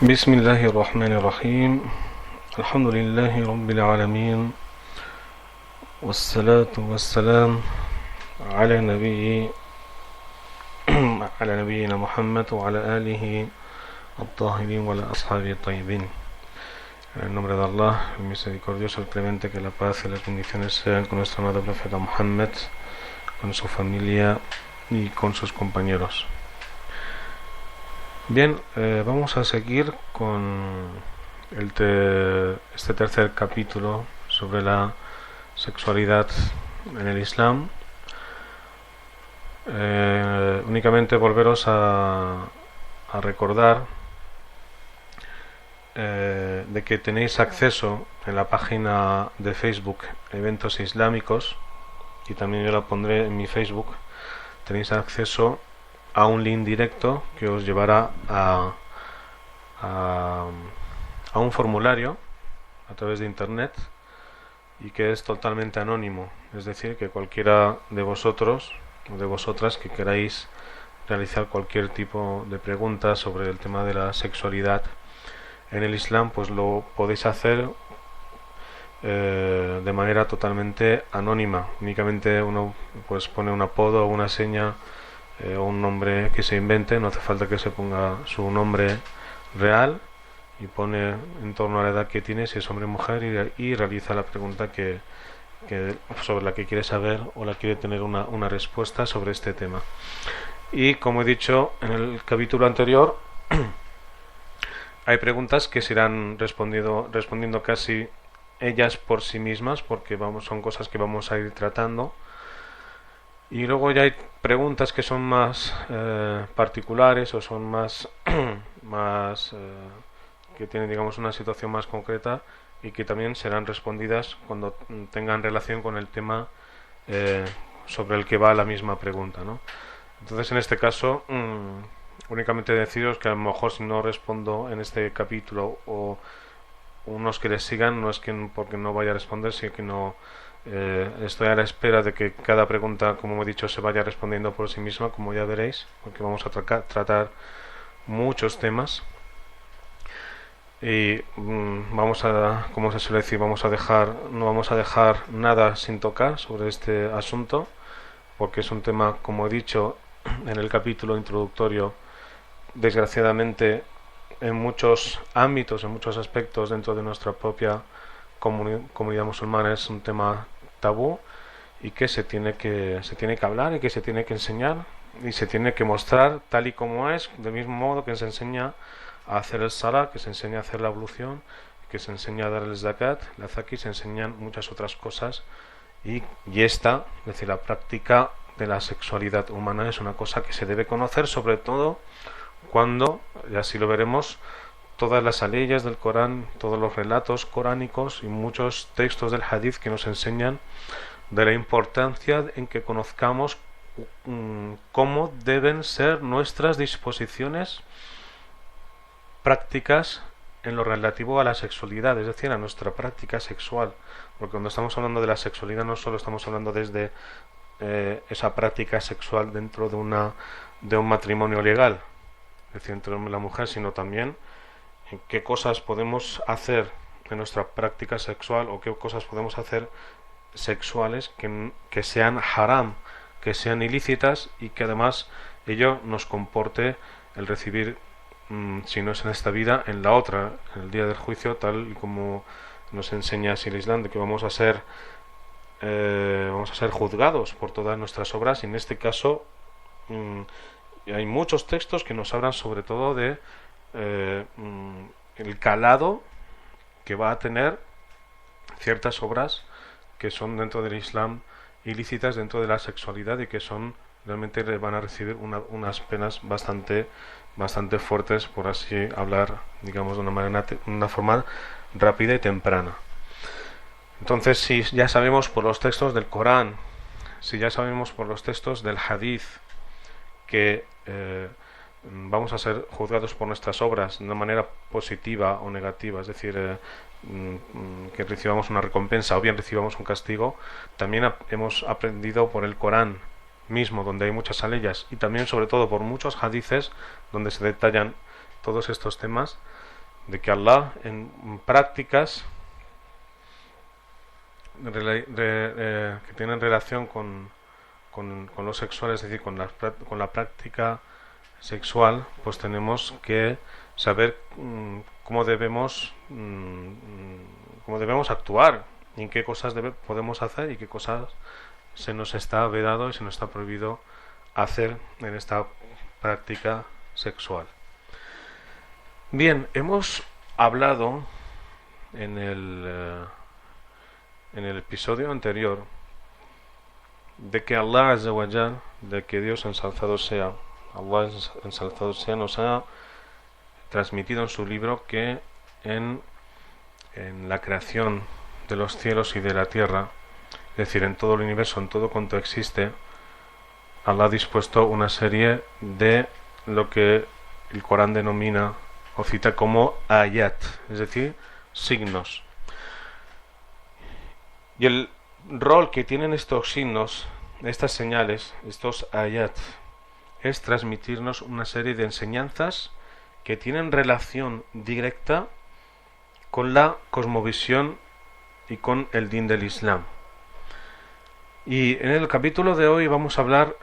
بسم الله الرحمن الرحيم الحمد لله رب العالمين والصلاة والسلام على نبينا محمد وعلى آله الطاهرين وعلى أصحابه الطيبين. En el nombre de Allah, el misericordioso, el clemente, que la paz y las bendiciones sean con nuestro amado profeta Muhammad, con su familia y con sus compañeros. Bien, vamos a seguir con este tercer capítulo sobre la sexualidad en el Islam. Únicamente volveros a recordar de que tenéis acceso en la página de Facebook Eventos Islámicos, y también yo la pondré en mi Facebook. Tenéis acceso a un link directo que os llevará a un formulario a través de internet, y que es totalmente anónimo, es decir, que cualquiera de vosotros o de vosotras que queráis realizar cualquier tipo de pregunta sobre el tema de la sexualidad en el Islam, pues lo podéis hacer de manera totalmente anónima. Únicamente uno pues pone un apodo o una seña o un nombre que se invente, no hace falta que se ponga su nombre real, y pone en torno a la edad que tiene, si es hombre o mujer, y realiza la pregunta que sobre la que quiere saber o la quiere tener una respuesta sobre este tema. Y como he dicho en el capítulo anterior, hay preguntas que se irán respondiendo casi ellas por sí mismas, porque son cosas que vamos a ir tratando. Y luego ya hay preguntas que son más particulares, o son más que tienen, digamos, una situación más concreta, y que también serán respondidas cuando tengan relación con el tema sobre el que va la misma pregunta, ¿no? Entonces, en este caso, únicamente deciros que a lo mejor si no respondo en este capítulo, o unos que les sigan, no es que porque no vaya a responder, sino que no estoy a la espera de que cada pregunta, como he dicho, se vaya respondiendo por sí misma, como ya veréis, porque vamos a tratar muchos temas. Y como se suele decir, no vamos a dejar nada sin tocar sobre este asunto, porque es un tema, como he dicho en el capítulo introductorio, desgraciadamente en muchos ámbitos, en muchos aspectos dentro de nuestra propia comunidad musulmana, es un tema tabú, y que se tiene que hablar, y que se tiene que enseñar, y se tiene que mostrar tal y como es, del mismo modo que se enseña a hacer el salah, que se enseña a hacer la ablución, que se enseña a dar el zakat, la zaki, se enseñan muchas otras cosas, y esta, es decir, la práctica de la sexualidad humana es una cosa que se debe conocer, sobre todo cuando, y así lo veremos, todas las aleyas del Corán, todos los relatos coránicos y muchos textos del hadith que nos enseñan de la importancia en que conozcamos cómo deben ser nuestras disposiciones prácticas en lo relativo a la sexualidad, es decir, a nuestra práctica sexual, porque cuando estamos hablando de la sexualidad no solo estamos hablando desde esa práctica sexual dentro de un matrimonio legal, es decir, entre el hombre y la mujer, sino también en qué cosas podemos hacer en nuestra práctica sexual, o qué cosas podemos hacer sexuales que sean haram, que sean ilícitas, y que además ello nos comporte el recibir, si no es en esta vida, en la otra, en el día del juicio, tal y como nos enseña así el Islam, de que vamos a ser juzgados por todas nuestras obras. Y en este caso hay muchos textos que nos hablan sobre todo de el calado que va a tener ciertas obras que son dentro del Islam ilícitas, dentro de la sexualidad, y que realmente van a recibir unas penas bastante fuertes, por así hablar, digamos, de una forma rápida y temprana. Entonces, si ya sabemos por los textos del Corán, si ya sabemos por los textos del hadith que vamos a ser juzgados por nuestras obras de una manera positiva o negativa, es decir, que recibamos una recompensa o bien recibamos un castigo, también hemos aprendido por el Corán mismo, donde hay muchas aleyas, y también sobre todo por muchos hadices donde se detallan todos estos temas, de que Allah en prácticas que tienen relación con lo sexual, es decir, con la práctica sexual, pues tenemos que saber cómo debemos actuar, y en qué cosas podemos hacer y qué cosas se nos está vedado y se nos está prohibido hacer en esta práctica sexual. Bien, hemos hablado en el episodio anterior de que Allah Azza wa Jal, de que Dios ensalzado sea, Allah ensalzado sea, nos ha transmitido en su libro que en la creación de los cielos y de la tierra, es decir, en todo el universo, en todo cuanto existe, Allah ha dispuesto una serie de lo que el Corán denomina o cita como ayat, es decir, signos. Y el rol que tienen estos signos, estas señales, estos ayat, es transmitirnos una serie de enseñanzas que tienen relación directa con la cosmovisión y con el din del Islam. Y en el capítulo de hoy vamos a hablar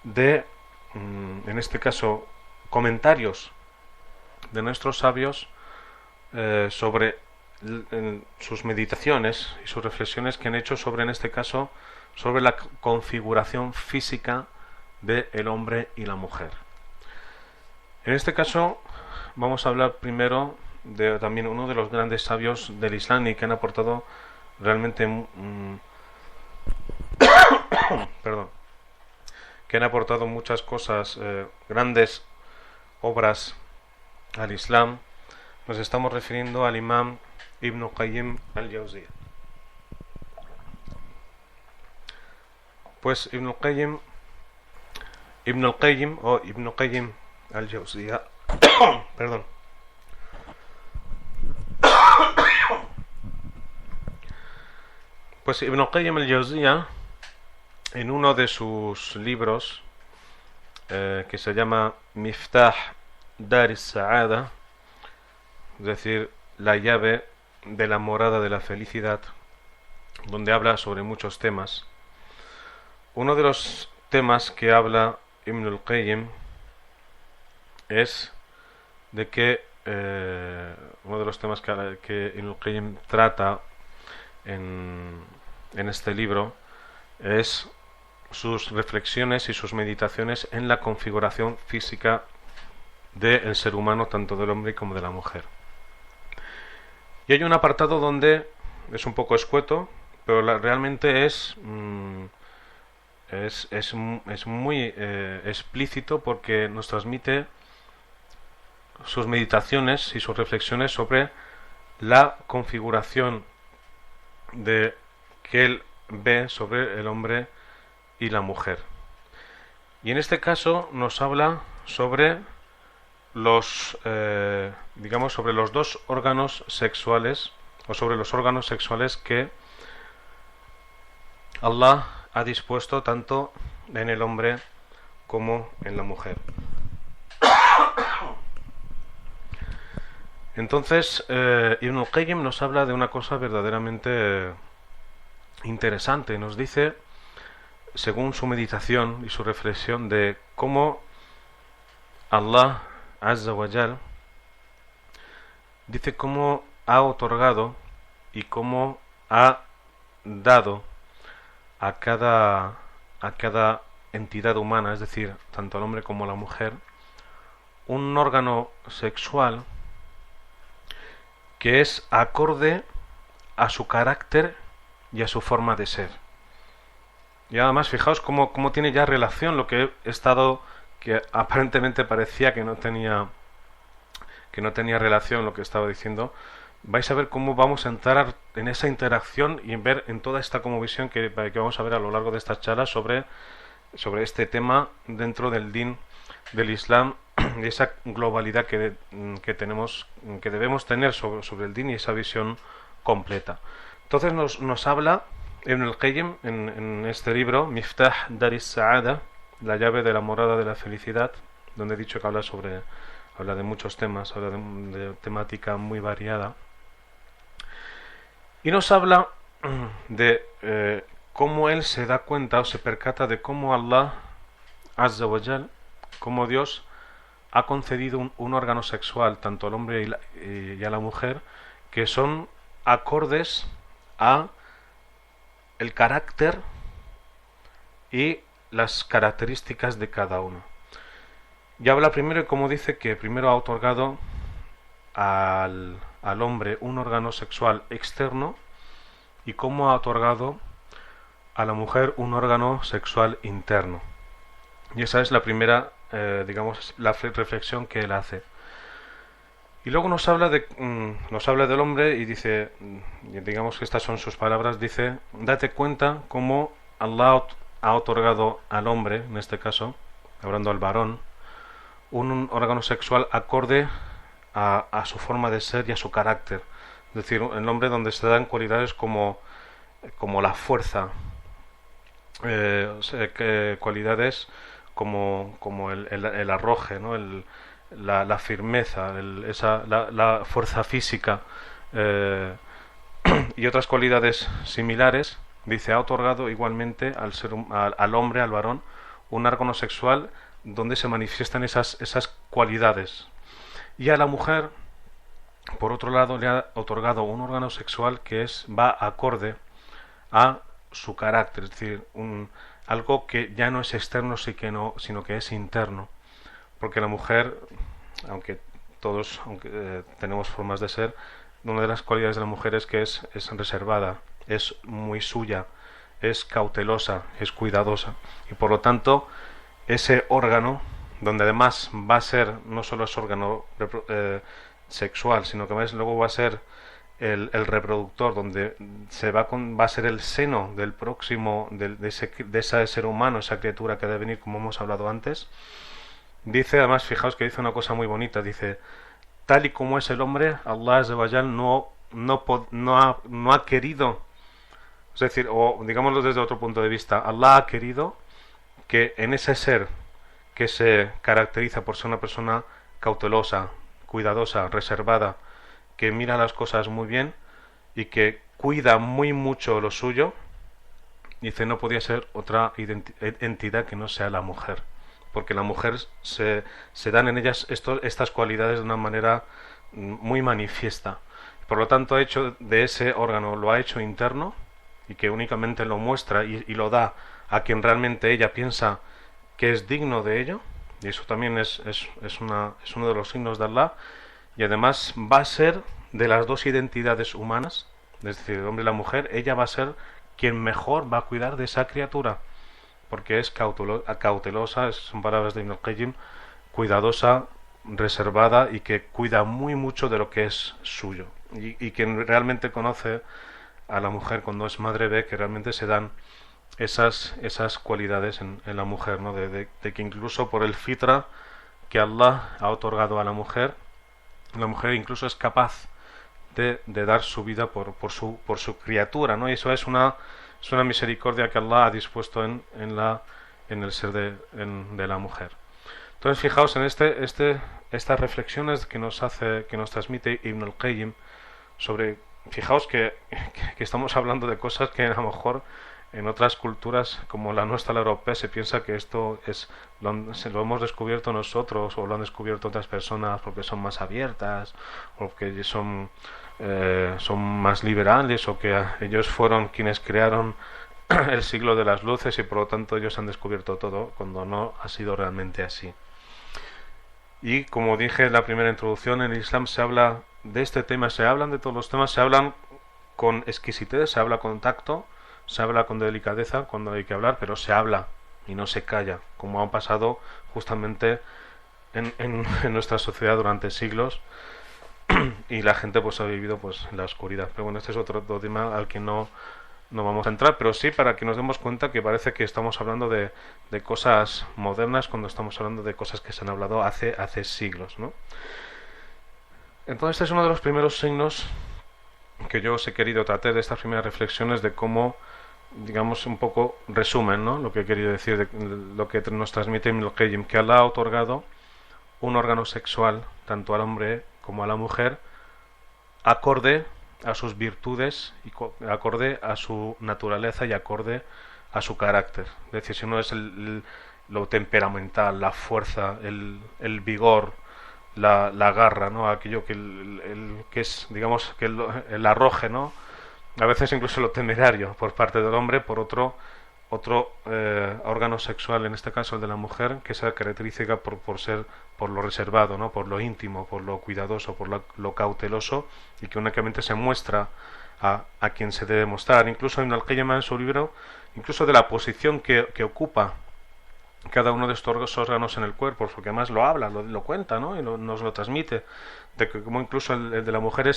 de, en este caso, comentarios de nuestros sabios sobre sus meditaciones y sus reflexiones que han hecho sobre, en este caso, sobre la configuración física del hombre y la mujer. En este caso vamos a hablar primero de también uno de los grandes sabios del Islam y que han aportado realmente que han aportado muchas cosas, grandes obras al Islam. Nos estamos refiriendo al imam Ibn Qayyim al-Jawziyya. Pues Ibn Qayyim al-Jawziyya perdón. Pues Ibn Qayyim al-Jawziyya, en uno de sus libros que se llama Miftah Dar as-Sa'ada, es decir, la llave de la morada de la felicidad, donde habla sobre muchos temas. Uno de los temas que habla Ibn al-Qayyim es de que uno de los temas que Ibn al-Qayyim trata en este libro es sus reflexiones y sus meditaciones en la configuración física del ser humano, tanto del hombre como de la mujer. Y hay un apartado donde es un poco escueto, pero realmente es muy explícito, porque nos transmite sus meditaciones y sus reflexiones sobre la configuración de que él ve sobre el hombre y la mujer. Y en este caso nos habla sobre sobre los dos órganos sexuales, o sobre los órganos sexuales que Allah ha dispuesto tanto en el hombre como en la mujer. Entonces, Ibn al-Qayyim nos habla de una cosa verdaderamente interesante. Nos dice, según su meditación y su reflexión, de cómo Allah Azza wa Jal dice cómo ha otorgado y cómo ha dado a cada entidad humana, es decir, tanto al hombre como a la mujer, un órgano sexual que es acorde a su carácter y a su forma de ser. Y además, fijaos cómo tiene ya relación lo que que aparentemente parecía que no tenía relación lo que estaba diciendo. Vais a ver cómo vamos a entrar en esa interacción y en ver en toda esta como visión que vamos a ver a lo largo de estas charlas sobre este tema dentro del din del Islam, y esa globalidad que debemos tener sobre el din, y esa visión completa. Entonces nos habla Ibn al-Qayyim en este libro, Miftah Dar as-Sa'ada, la llave de la morada de la felicidad, donde he dicho que habla sobre habla de muchos temas, habla de temática muy variada. Y nos habla de cómo él se da cuenta o se percata de cómo Allah Azza wa Jal, cómo Dios ha concedido un órgano sexual tanto al hombre y a la mujer que son acordes a el carácter y las características de cada uno. Y habla primero y como dice que primero ha otorgado al hombre un órgano sexual externo y cómo ha otorgado a la mujer un órgano sexual interno. Y esa es la primera, digamos, la reflexión que él hace. Y luego nos habla del hombre y dice, digamos que estas son sus palabras, dice, date cuenta cómo Allah ha otorgado al hombre, en este caso, hablando al varón, un órgano sexual acorde a su forma de ser y a su carácter. Es decir, el hombre donde se dan cualidades como la fuerza, cualidades como el arroje, ¿no? La firmeza, la fuerza física y otras cualidades similares. Dice, ha otorgado igualmente al hombre, al varón, un órgano sexual donde se manifiestan esas cualidades. Y a la mujer, por otro lado, le ha otorgado un órgano sexual que va acorde a su carácter, es decir, algo que ya no es externo sino que es interno. Porque la mujer, aunque todos tenemos formas de ser, una de las cualidades de la mujer es que es reservada, es muy suya, es cautelosa, es cuidadosa. Y por lo tanto, ese órgano, donde además va a ser no solo ese órgano sexual, sino que luego va a ser el reproductor, donde va a ser el seno del próximo, de ese ser humano, esa criatura que ha de venir, como hemos hablado antes. Dice, además, fijaos que dice una cosa muy bonita, dice, tal y como es el hombre, Allah Azza wa Jal no ha querido, es decir, o digámoslo desde otro punto de vista, Allah ha querido que en ese ser que se caracteriza por ser una persona cautelosa, cuidadosa, reservada, que mira las cosas muy bien y que cuida muy mucho lo suyo, dice, no podía ser otra entidad que no sea la mujer, porque la mujer se dan en ellas estas cualidades de una manera muy manifiesta. Por lo tanto, ha hecho de ese órgano, lo ha hecho interno y que únicamente lo muestra y lo da a quien realmente ella piensa que es digno de ello, y eso también es uno de los signos de Allah. Y además va a ser de las dos identidades humanas, es decir, el hombre y la mujer, ella va a ser quien mejor va a cuidar de esa criatura, porque es cautelosa, son palabras de Ibn al-Qayyim, cuidadosa, reservada y que cuida muy mucho de lo que es suyo. Y quien realmente conoce a la mujer cuando es madre ve que realmente se dan esas cualidades en la mujer, ¿no? De que incluso por el fitra que Allah ha otorgado a la mujer incluso es capaz de dar su vida por su criatura, ¿no? Y eso es una misericordia que Allah ha dispuesto en el ser de la mujer. Entonces, fijaos en estas reflexiones que nos transmite Ibn al-Qayyim sobre, fijaos que estamos hablando de cosas que a lo mejor en otras culturas como la nuestra, la europea, se piensa que esto lo hemos descubierto nosotros o lo han descubierto otras personas porque son más abiertas o porque son más liberales o que ellos fueron quienes crearon el siglo de las luces y por lo tanto ellos han descubierto todo, cuando no ha sido realmente así. Y como dije en la primera introducción, en el Islam se habla de este tema, se hablan de todos los temas, se hablan con exquisitez, se habla con tacto, se habla con delicadeza cuando hay que hablar, pero se habla y no se calla, como ha pasado justamente en nuestra sociedad durante siglos y la gente pues ha vivido pues en la oscuridad. Pero bueno, este es otro tema al que no vamos a entrar, pero sí para que nos demos cuenta que parece que estamos hablando de cosas modernas cuando estamos hablando de cosas que se han hablado hace siglos, ¿no? Entonces este es uno de los primeros signos que yo os he querido tratar de estas primeras reflexiones de cómo, digamos, un poco resumen, ¿no? Lo que he querido decir, de lo que nos transmite Ibn al-Qayyim, que Allah ha otorgado un órgano sexual tanto al hombre como a la mujer acorde a sus virtudes y acorde a su naturaleza y acorde a su carácter. Es decir, si uno es lo temperamental, la fuerza, el vigor, la garra, ¿no? Aquello que es, digamos, que el arroje, ¿no? A veces incluso lo temerario por parte del hombre, por otro órgano sexual, en este caso el de la mujer, que se caracteriza por ser por lo reservado, ¿no? Por lo íntimo, por lo cuidadoso, por lo cauteloso, y que únicamente se muestra a quien se debe mostrar. Incluso Ibn al-Qayyim en su libro, incluso de la posición que ocupa cada uno de estos órganos en el cuerpo, porque además lo habla, lo cuenta, ¿no? Y nos lo transmite, de que como incluso el de la mujer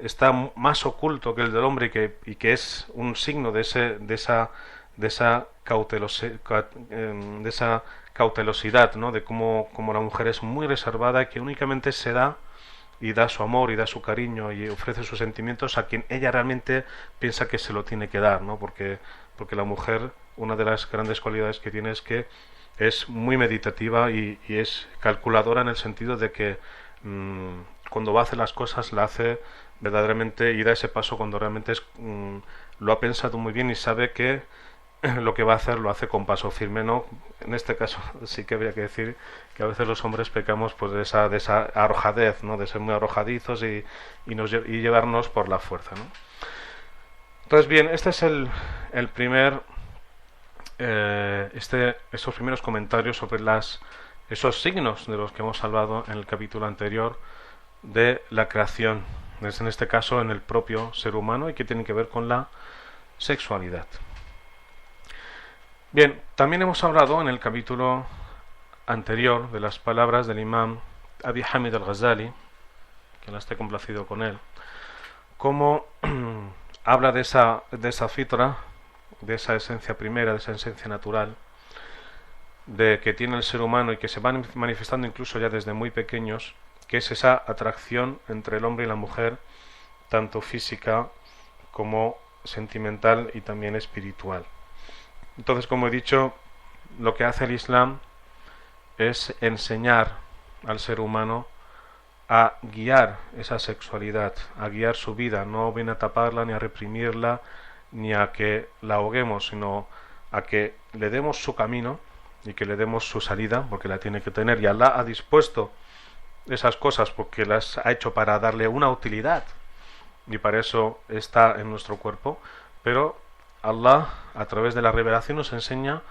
está más oculto que el del hombre y que es un signo de esa cautelosidad, ¿no? De cómo la mujer es muy reservada, que únicamente se da y da su amor y da su cariño y ofrece sus sentimientos a quien ella realmente piensa que se lo tiene que dar, ¿no? Porque la mujer, una de las grandes cualidades que tiene es que es muy meditativa y es calculadora, en el sentido de que cuando va a hacer las cosas la hace verdaderamente y da ese paso cuando realmente lo ha pensado muy bien y sabe que lo que va a hacer lo hace con paso firme, ¿no? En este caso sí que habría que decir que a veces los hombres pecamos pues de esa arrojadez, ¿no? De ser muy arrojadizos y llevarnos por la fuerza, ¿no? Entonces bien, este es el primer esos primeros comentarios sobre esos signos de los que hemos hablado en el capítulo anterior de la creación, es en este caso en el propio ser humano, y que tienen que ver con la sexualidad. Bien, también hemos hablado en el capítulo anterior de las palabras del imam Abi Hamid al-Ghazali, que no esté complacido con él, cómo habla de esa fitra, de esa esencia primera, de esa esencia natural de que tiene el ser humano y que se van manifestando incluso ya desde muy pequeños, que es esa atracción entre el hombre y la mujer, tanto física como sentimental y también espiritual. Entonces, como he dicho, lo que hace el Islam es enseñar al ser humano a guiar esa sexualidad, a guiar su vida. No viene a taparla, ni a reprimirla, ni a que la ahoguemos, sino a que le demos su camino y que le demos su salida, porque la tiene que tener, y Allah ha dispuesto esas cosas porque las ha hecho para darle una utilidad, y para eso está en nuestro cuerpo. Pero Allah, a través de la revelación, nos enseña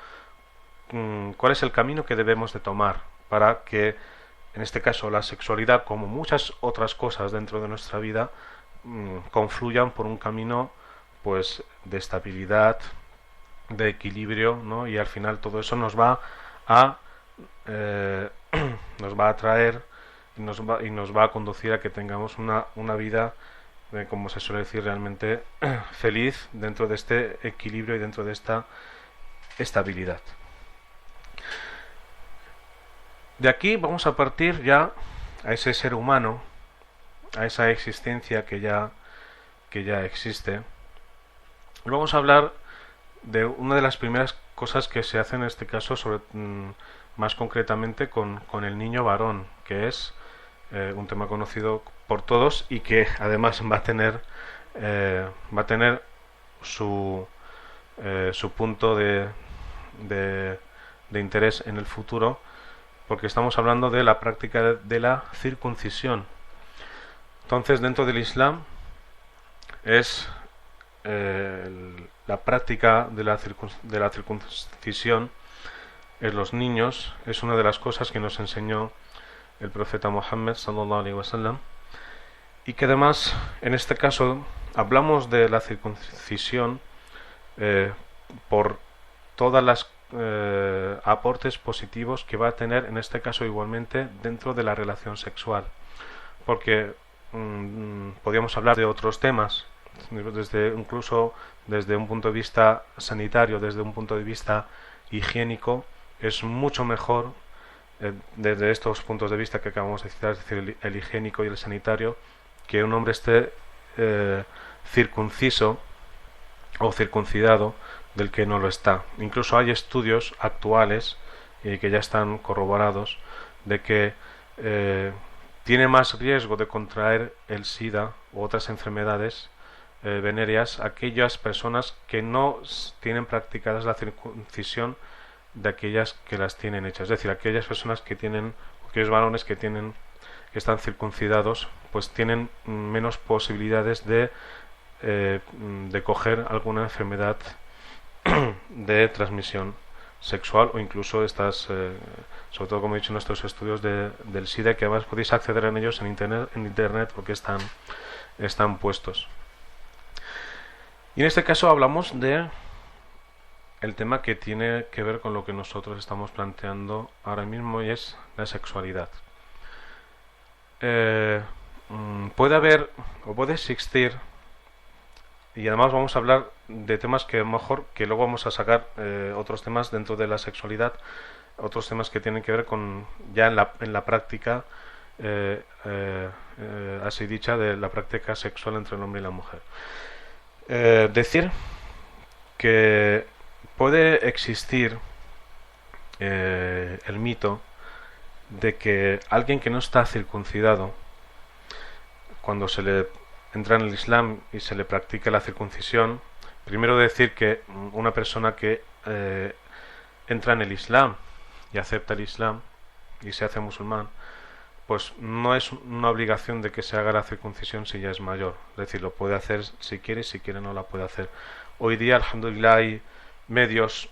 cuál es el camino que debemos de tomar para que, en este caso, la sexualidad, como muchas otras cosas dentro de nuestra vida, confluyan por un camino pues de estabilidad, de equilibrio, ¿no? Y al final todo eso nos va a atraer y nos va a conducir a que tengamos una vida, como se suele decir, realmente feliz dentro de este equilibrio y dentro de esta estabilidad. De aquí vamos a partir ya a ese ser humano, a esa existencia que ya existe. Y vamos a hablar de una de las primeras cosas que se hace en este caso, más concretamente con el niño varón, que es un tema conocido por todos y que además va a tener su punto de interés en el futuro, porque estamos hablando de la práctica de la circuncisión. Entonces, dentro del Islam es la práctica de la circuncisión en los niños es una de las cosas que nos enseñó el profeta Muhammad sallallahu alaihi wasallam, y que además en este caso hablamos de la circuncisión por todas las aportes positivos que va a tener en este caso igualmente dentro de la relación sexual, porque podríamos hablar de otros temas, incluso desde un punto de vista sanitario, desde un punto de vista higiénico. Es mucho mejor desde estos puntos de vista que acabamos de citar, es decir, el higiénico y el sanitario, que un hombre esté circunciso o circuncidado del que no lo está. Incluso hay estudios actuales y que ya están corroborados de que tiene más riesgo de contraer el SIDA u otras enfermedades venéreas aquellas personas que no tienen practicadas la circuncisión de aquellas que las tienen hechas. Es decir, aquellas personas que tienen, aquellos varones que están circuncidados, pues tienen menos posibilidades de coger alguna enfermedad de transmisión sexual o incluso estas, sobre todo como he dicho en nuestros estudios del SIDA, que además podéis acceder en ellos en internet porque están puestos. Y en este caso hablamos de el tema que tiene que ver con lo que nosotros estamos planteando ahora mismo, y es la sexualidad. Puede haber o puede existir, y además vamos a hablar de temas que mejor que luego vamos a sacar otros temas dentro de la sexualidad, otros temas que tienen que ver con ya en la práctica así dicha, de la práctica sexual entre el hombre y la mujer. Decir que puede existir el mito de que alguien que no está circuncidado, cuando se le entra en el Islam y se le practica la circuncisión, primero decir que una persona que entra en el Islam y acepta el Islam y se hace musulmán, pues no es una obligación de que se haga la circuncisión si ya es mayor. Es decir, lo puede hacer si quiere, y si quiere no la puede hacer. Hoy día, alhamdulillah, hay medios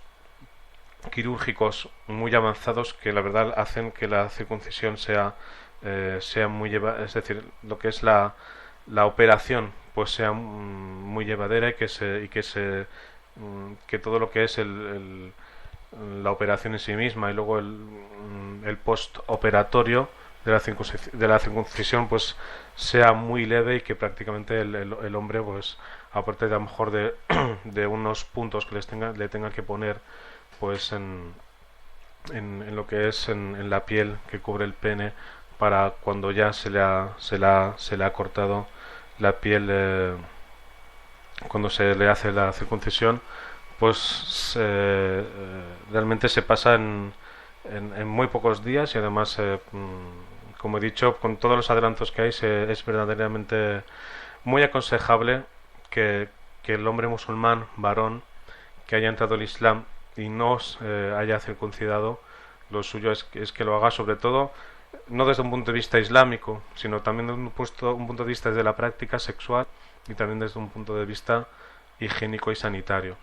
quirúrgicos muy avanzados que la verdad hacen que la circuncisión sea muy llevadera, es decir, lo que es la operación pues sea muy llevadera, y que todo lo que es la operación en sí misma y luego el postoperatorio de la circuncisión pues sea muy leve, y que prácticamente el hombre, pues aparte de a lo mejor de unos puntos que le tenga que poner pues en lo que es en la piel que cubre el pene, para cuando ya se le ha cortado la piel, cuando se le hace la circuncisión, pues realmente se pasa en muy pocos días, y además como he dicho, con todos los adelantos que hay, es verdaderamente muy aconsejable que el hombre musulmán varón que haya entrado al Islam y no haya circuncidado, lo suyo es que lo haga, sobre todo no desde un punto de vista islámico, sino también desde un punto de vista de la práctica sexual, y también desde un punto de vista higiénico y sanitario.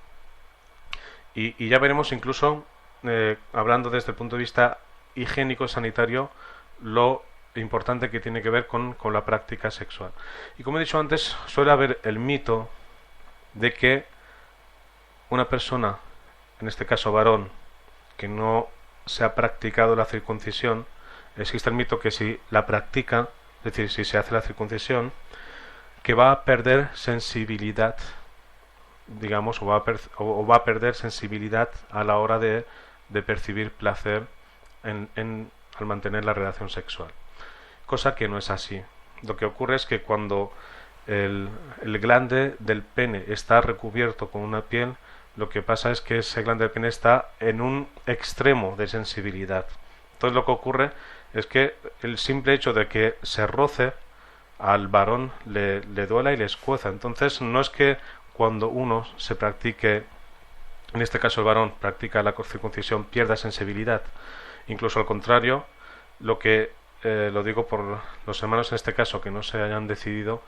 Y ya veremos incluso, hablando desde el punto de vista higiénico y sanitario, lo importante que tiene que ver con la práctica sexual. Y como he dicho antes, suele haber el mito de que una persona, en este caso varón, que no se ha practicado la circuncisión, existe el mito que si la practica, es decir, si se hace la circuncisión, que va a perder sensibilidad, digamos, o va a perder sensibilidad a la hora de percibir placer al mantener la relación sexual. Cosa que no es así. Lo que ocurre es que cuando el glande del pene está recubierto con una piel, lo que pasa es que ese glande del pene está en un extremo de sensibilidad. Entonces lo que ocurre es que el simple hecho de que se roce al varón le duela y le escueza. Entonces no es que cuando uno se practique, en este caso el varón practica la circuncisión, pierda sensibilidad. Incluso al contrario, lo digo por los hermanos en este caso que no se hayan decidido,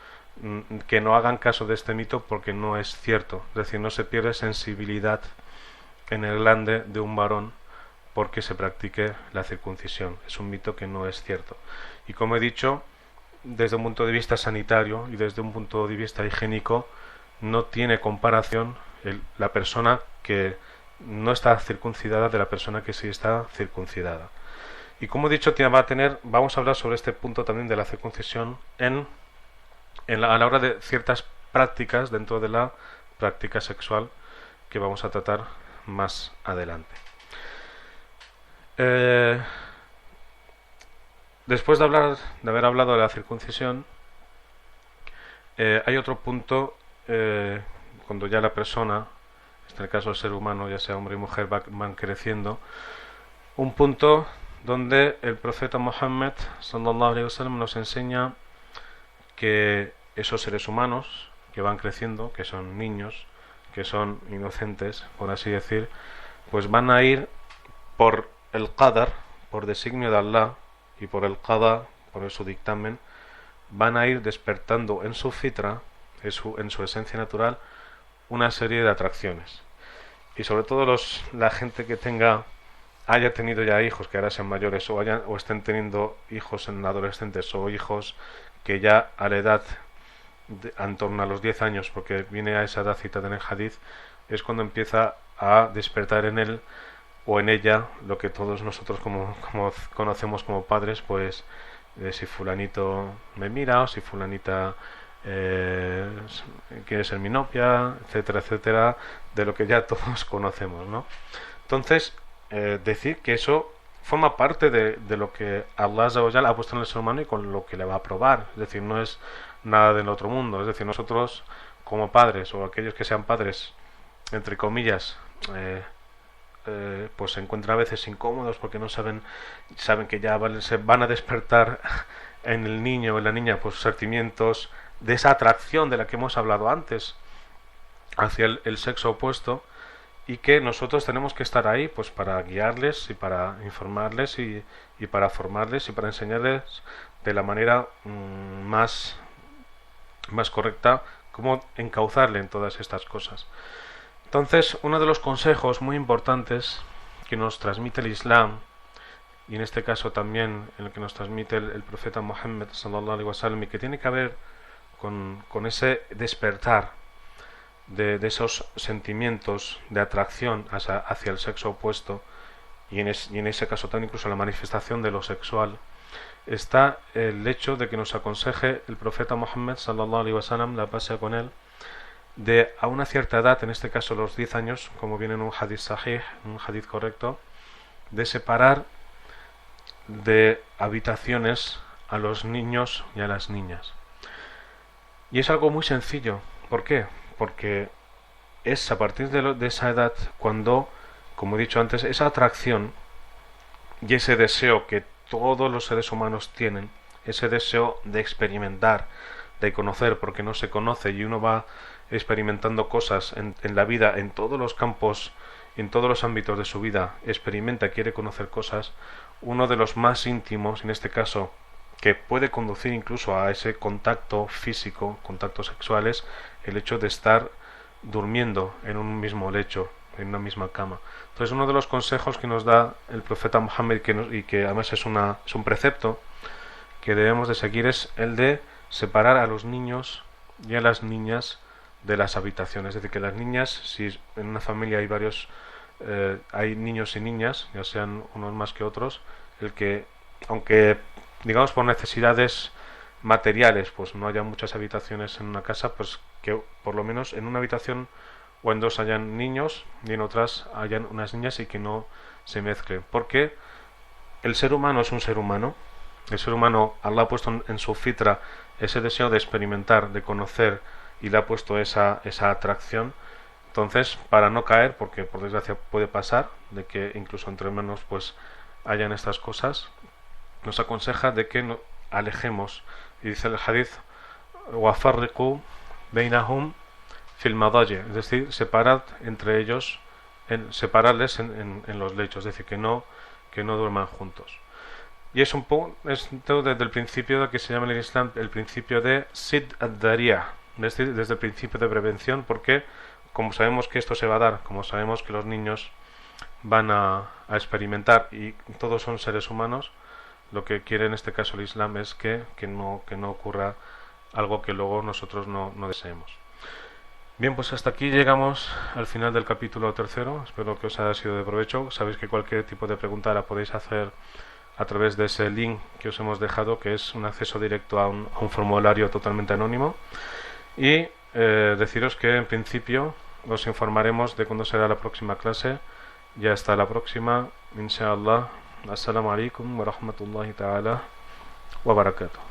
que no hagan caso de este mito, porque no es cierto. Es decir, no se pierde sensibilidad en el glande de un varón porque se practique la circuncisión. Es un mito que no es cierto. Y como he dicho, desde un punto de vista sanitario y desde un punto de vista higiénico, no tiene comparación la persona que no está circuncidada de la persona que sí está circuncidada. Y como he dicho, vamos a hablar sobre este punto también de la circuncisión a la hora de ciertas prácticas dentro de la práctica sexual, que vamos a tratar más adelante. Después de haber hablado de la circuncisión, hay otro punto, cuando ya la persona, en el caso del ser humano, ya sea hombre y mujer, van creciendo, un punto donde el profeta Muhammad sallallahu alaihi wasallam nos enseña que esos seres humanos que van creciendo, que son niños, que son inocentes, por así decir, pues van a ir por el qadar, por designio de Allah, y por el qada, por su dictamen, van a ir despertando en su fitra, en su esencia natural, una serie de atracciones. Y sobre todo la gente que haya tenido ya hijos que ahora sean mayores, o estén teniendo hijos en adolescentes, o hijos que ya a la edad en torno a los 10 años, porque viene a esa edad citada en el hadith, es cuando empieza a despertar en él o en ella lo que todos nosotros como conocemos como padres, pues si fulanito me mira, o si fulanita quiere ser mi novia, etcétera, etcétera, de lo que ya todos conocemos, ¿no? Entonces, decir que eso forma parte de lo que Allah Azza wa Jalla ha puesto en el ser humano y con lo que le va a probar. Es decir, no es nada del otro mundo. Es decir, nosotros como padres, o aquellos que sean padres, entre comillas, pues se encuentran a veces incómodos porque no saben que ya se van a despertar en el niño o en la niña pues sentimientos de esa atracción de la que hemos hablado antes hacia el sexo opuesto, y que nosotros tenemos que estar ahí pues para guiarles y para informarles y para formarles y para enseñarles de la manera más correcta cómo encauzarle en todas estas cosas. Entonces, uno de los consejos muy importantes que nos transmite el Islam, y en este caso también el que nos transmite el profeta Muhammad sallallahu alaihi wasallam, y que tiene que ver con ese despertar de esos sentimientos de atracción hacia el sexo opuesto, y en ese caso también incluso la manifestación de lo sexual, está el hecho de que nos aconseje el profeta Muhammad sallallahu alaihi wasallam, la paz sea con él, de a una cierta edad, en este caso los 10 años, como viene en un hadith sahih, un hadith correcto, de separar de habitaciones a los niños y a las niñas. Y es algo muy sencillo. ¿Por qué? Porque es a partir de esa edad cuando, como he dicho antes, esa atracción y ese deseo que todos los seres humanos tienen, ese deseo de experimentar, de conocer, porque no se conoce, y uno va experimentando cosas en la vida, en todos los campos, en todos los ámbitos de su vida, quiere conocer cosas. Uno de los más íntimos, en este caso, que puede conducir incluso a ese contacto físico, contactos sexuales, el hecho de estar durmiendo en un mismo lecho, en una misma cama. Entonces, uno de los consejos que nos da el profeta Muhammad, y que además es un precepto que debemos de seguir, es el de separar a los niños y a las niñas de las habitaciones. Es decir, que las niñas, si en una familia hay hay niños y niñas, ya sean unos más que otros, el que, aunque digamos por necesidades materiales, pues no haya muchas habitaciones en una casa, pues que por lo menos en una habitación o en dos hayan niños y en otras hayan unas niñas, y que no se mezclen, porque el ser humano es un ser humano. El ser humano, Allah ha puesto en su fitra ese deseo de experimentar, de conocer, y le ha puesto esa atracción. Entonces, para no caer, porque por desgracia puede pasar, de que incluso entre hermanos pues hayan estas cosas, nos aconseja de que alejemos, y dice el hadith, وَفَرِّقُوا بَيْنَهُمْ فِي الْمَضَاجِعِ, es decir, separad entre ellos, separarles en los lechos, es decir, que no duerman juntos. Y es todo desde el principio de que se llama en el Islam el principio de Sid ad-Dariya, es decir, desde el principio de prevención, porque como sabemos que esto se va a dar, como sabemos que los niños van a experimentar, y todos son seres humanos, lo que quiere en este caso el Islam es que no ocurra algo que luego nosotros no deseemos. Bien, pues hasta aquí llegamos al final del capítulo 3. Espero que os haya sido de provecho. Sabéis que cualquier tipo de pregunta la podéis hacer a través de ese link que os hemos dejado, que es un acceso directo a un formulario totalmente anónimo. Y deciros que en principio os informaremos de cuándo será la próxima clase. Ya hasta la próxima, inshallah. Assalamu alaikum wa rahmatullahi ta'ala wa barakatuh.